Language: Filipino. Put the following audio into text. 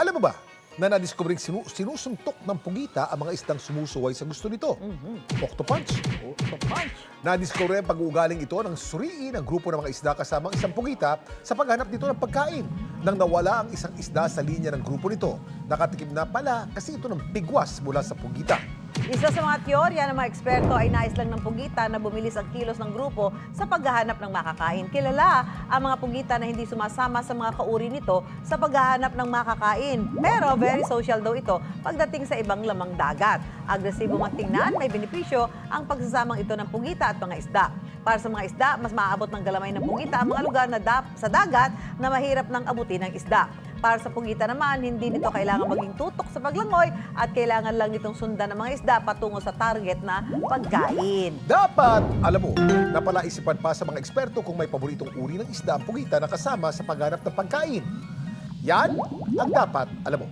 Alam mo ba na nadiskubring sinusuntok ng pugita ang mga isdang sumusuway sa gusto nito? Octopunch. Octopunch. Nadiscover ang pag-uugaling ito ng suriin ng grupo ng mga isda kasamang isang pugita sa paghanap nito ng pagkain. Nang nawala ang isang isda sa linya ng grupo nito, nakatikim na pala kasi ito ng bigwas mula sa pugita. Isa sa mga teorya ng mga eksperto ay nais lang ng pugita na bumilis ang kilos ng grupo sa paghahanap ng makakain. Kilala ang mga pugita na hindi sumasama sa mga kauri nito sa paghahanap ng makakain. Pero very social daw ito pagdating sa ibang lamang dagat. Agresibo man tingnan, may benepisyo ang pagsasamang ito ng pugita at mga isda. Para sa mga isda, mas maaabot ng galamay ng pugita ang mga lugar na sa dagat na mahirap nang abutin ng isda. Para sa pugita naman, hindi nito kailangan maging tutok sa paglangoy at kailangan lang nitong sundan ng mga isda patungo sa target na pagkain. Dapat, alam mo, napalaisipan pa sa mga eksperto kung may paboritong uri ng isda ang pugita na kasama sa paghanap ng pagkain. Yan ang dapat, alam mo.